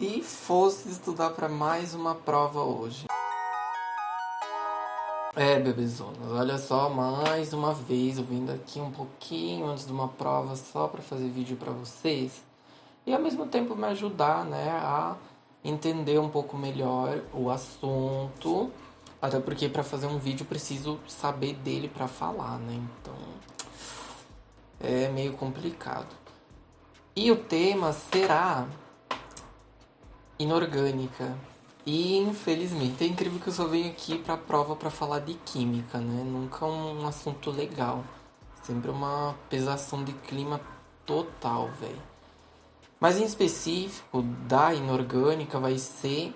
E fosse estudar para mais uma prova hoje. Bebezonas, olha só, mais uma vez eu vindo aqui um pouquinho antes de uma prova só para fazer vídeo para vocês e ao mesmo tempo me ajudar, né, a entender um pouco melhor o assunto, até porque para fazer um vídeo preciso saber dele para falar, né? Então é meio complicado. E o tema será inorgânica. E infelizmente, é incrível que eu só venho aqui pra prova pra falar de química, né? Nunca um assunto legal. Sempre uma pesação de clima total, velho. Mas em específico, da inorgânica vai ser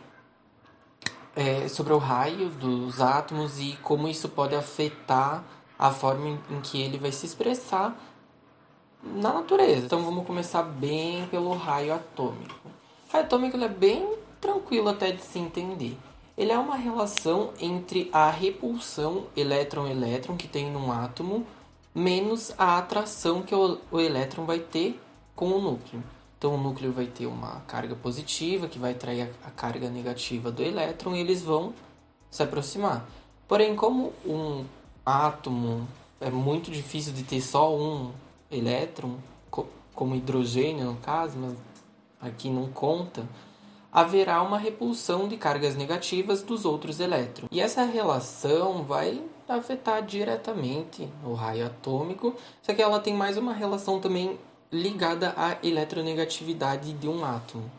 sobre o raio dos átomos e como isso pode afetar a forma em que ele vai se expressar na natureza. Então vamos começar bem pelo raio atômico. O raio atômico ele é bem tranquilo até de se entender. Ele é uma relação entre a repulsão elétron-elétron que tem num átomo menos a atração que o elétron vai ter com o núcleo. Então o núcleo vai ter uma carga positiva que vai atrair a carga negativa do elétron e eles vão se aproximar. Porém, como um átomo é muito difícil de ter só um elétron, como hidrogênio no caso, mas aqui não conta, haverá uma repulsão de cargas negativas dos outros elétrons. E essa relação vai afetar diretamente o raio atômico, só que ela tem mais uma relação também ligada à eletronegatividade de um átomo.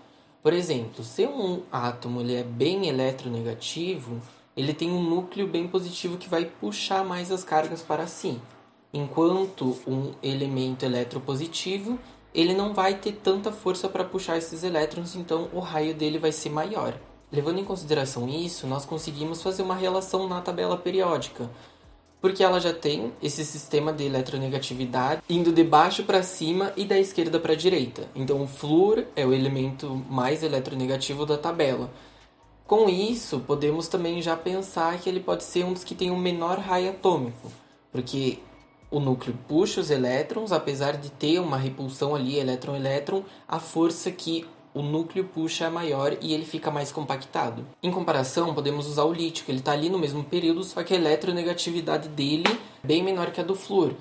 Por exemplo, se um átomo ele é bem eletronegativo, ele tem um núcleo bem positivo que vai puxar mais as cargas para si. Enquanto um elemento eletropositivo, ele não vai ter tanta força para puxar esses elétrons, então o raio dele vai ser maior. Levando em consideração isso, nós conseguimos fazer uma relação na tabela periódica, porque ela já tem esse sistema de eletronegatividade indo de baixo para cima e da esquerda para a direita. Então o flúor é o elemento mais eletronegativo da tabela. Com isso, podemos também já pensar que ele pode ser um dos que tem o menor raio atômico, porque o núcleo puxa os elétrons, apesar de ter uma repulsão ali, elétron-elétron, a força que o núcleo puxa é maior e ele fica mais compactado. Em comparação, podemos usar o lítio, que ele está ali no mesmo período, só que a eletronegatividade dele é bem menor que a do flúor.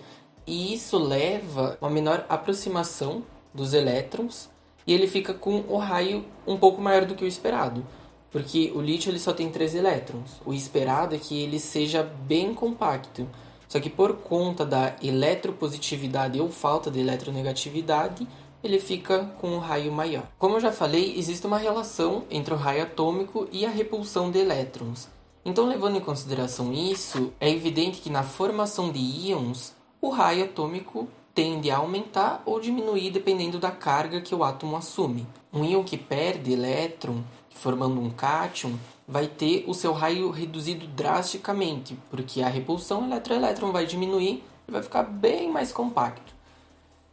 E isso leva a uma menor aproximação dos elétrons e ele fica com o raio um pouco maior do que o esperado. Porque o lítio ele só tem 3 elétrons. O esperado é que ele seja bem compacto. Só que por conta da eletropositividade ou falta de eletronegatividade, ele fica com um raio maior. Como eu já falei, existe uma relação entre o raio atômico e a repulsão de elétrons. Então, levando em consideração isso, é evidente que na formação de íons, o raio atômico tende a aumentar ou diminuir dependendo da carga que o átomo assume. Um íon que perde elétron, formando um cátion, vai ter o seu raio reduzido drasticamente, porque a repulsão elétron-elétron vai diminuir e vai ficar bem mais compacto.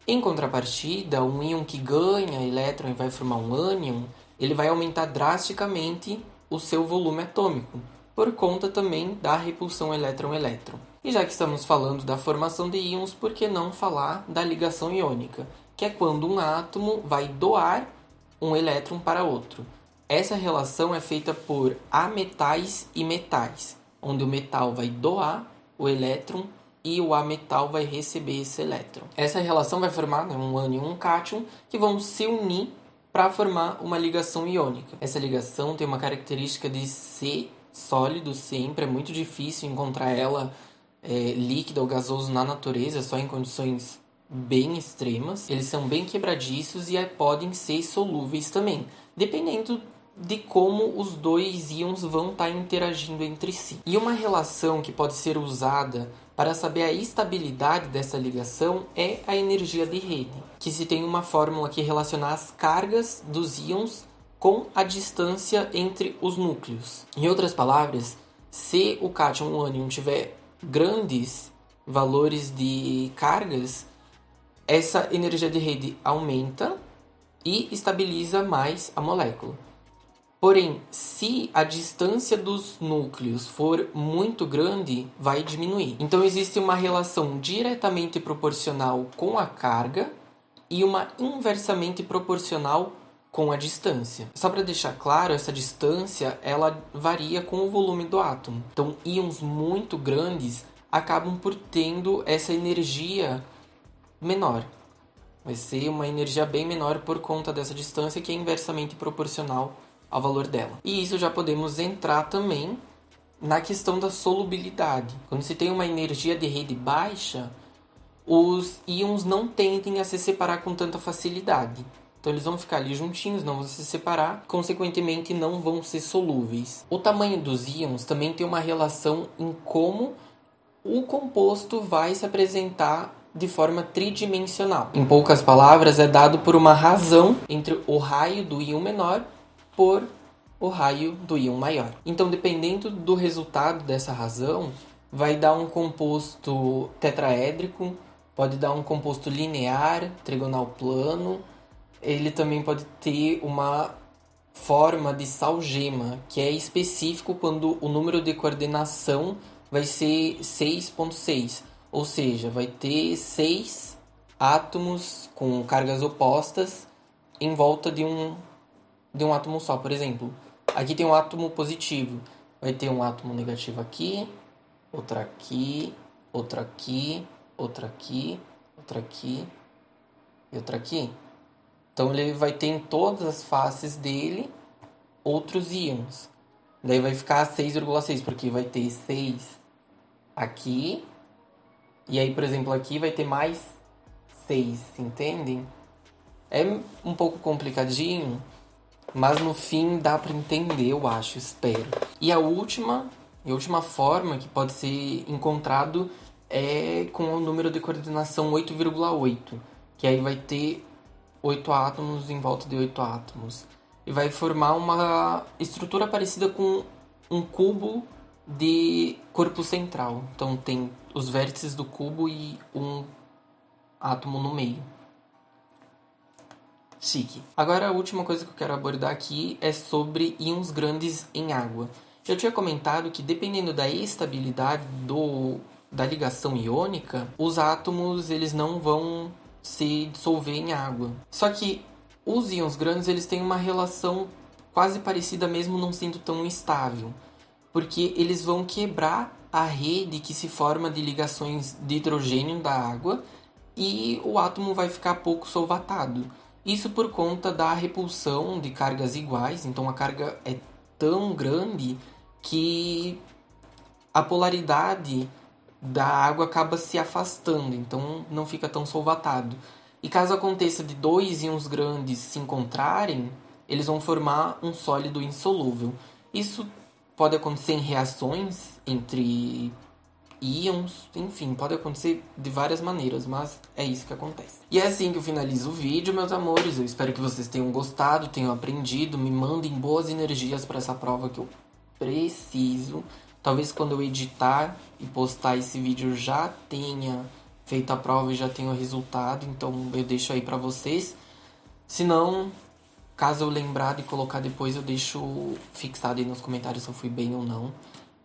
Em contrapartida, um íon que ganha elétron e vai formar um ânion, ele vai aumentar drasticamente o seu volume atômico, por conta também da repulsão elétron-elétron. E já que estamos falando da formação de íons, por que não falar da ligação iônica, que é quando um átomo vai doar um elétron para outro. Essa relação é feita por ametais e metais, onde o metal vai doar o elétron e o ametal vai receber esse elétron. Essa relação vai formar um ânion e um cátion que vão se unir para formar uma ligação iônica. Essa ligação tem uma característica de ser sólido sempre, é muito difícil encontrar ela líquido ou gasoso na natureza, só em condições bem extremas. Eles são bem quebradiços e podem ser solúveis também, dependendo de como os dois íons vão estar interagindo entre si. E uma relação que pode ser usada para saber a estabilidade dessa ligação é a energia de rede, que se tem uma fórmula que relaciona as cargas dos íons com a distância entre os núcleos. Em outras palavras, se o cátion ou o ânion tiver grandes valores de cargas, essa energia de rede aumenta e estabiliza mais a molécula. Porém, se a distância dos núcleos for muito grande, vai diminuir. Então, existe uma relação diretamente proporcional com a carga e uma inversamente proporcional com a distância. Só para deixar claro, essa distância ela varia com o volume do átomo. Então, íons muito grandes acabam por tendo essa energia menor. Vai ser uma energia bem menor por conta dessa distância que é inversamente proporcional ao valor dela. E isso já podemos entrar também na questão da solubilidade. Quando se tem uma energia de rede baixa, os íons não tendem a se separar com tanta facilidade. Então eles vão ficar ali juntinhos, não vão se separar, consequentemente não vão ser solúveis. O tamanho dos íons também tem uma relação em como o composto vai se apresentar de forma tridimensional. Em poucas palavras, é dado por uma razão entre o raio do íon menor por o raio do íon maior. Então, dependendo do resultado dessa razão, vai dar um composto tetraédrico, pode dar um composto linear, trigonal plano. Ele também pode ter uma forma de salgema, que é específico quando o número de coordenação vai ser 6,6. Ou seja, vai ter 6 átomos com cargas opostas em volta de um átomo só. Por exemplo, aqui tem um átomo positivo. Vai ter um átomo negativo aqui, outra aqui, outra aqui, outra aqui, outra aqui e outra aqui. Então ele vai ter em todas as faces dele outros íons. Daí vai ficar 6,6, porque vai ter 6 aqui. E aí, por exemplo, aqui vai ter mais 6, entendem? É um pouco complicadinho, mas no fim dá para entender, eu acho, espero. E a última forma que pode ser encontrado é com o número de coordenação 8,8, que aí vai ter 8 átomos em volta de 8 átomos. E vai formar uma estrutura parecida com um cubo de corpo central. Então tem os vértices do cubo e um átomo no meio. Chique. Agora a última coisa que eu quero abordar aqui é sobre íons grandes em água. Eu tinha comentado que dependendo da estabilidade da ligação iônica, os átomos eles não vão se dissolver em água. Só que os íons grandes eles têm uma relação quase parecida mesmo não sendo tão estável, porque eles vão quebrar a rede que se forma de ligações de hidrogênio da água e o átomo vai ficar pouco solvatado. Isso por conta da repulsão de cargas iguais, então a carga é tão grande que a polaridade da água acaba se afastando, então não fica tão solvatado. E caso aconteça de dois íons grandes se encontrarem, eles vão formar um sólido insolúvel. Isso pode acontecer em reações entre íons, enfim, pode acontecer de várias maneiras, mas é isso que acontece. E é assim que eu finalizo o vídeo, meus amores. Eu espero que vocês tenham gostado, tenham aprendido, me mandem boas energias para essa prova que eu preciso. Talvez quando eu editar e postar esse vídeo já tenha feito a prova e já tenha o resultado, então eu deixo aí pra vocês. Se não, caso eu lembrar de colocar depois, eu deixo fixado aí nos comentários se eu fui bem ou não.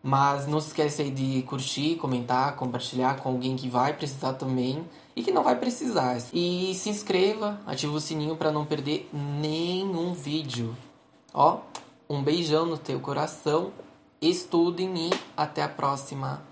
Mas não se esquece aí de curtir, comentar, compartilhar com alguém que vai precisar também e que não vai precisar. E se inscreva, ativa o sininho pra não perder nenhum vídeo. Ó, um beijão no teu coração. Estudem e até a próxima.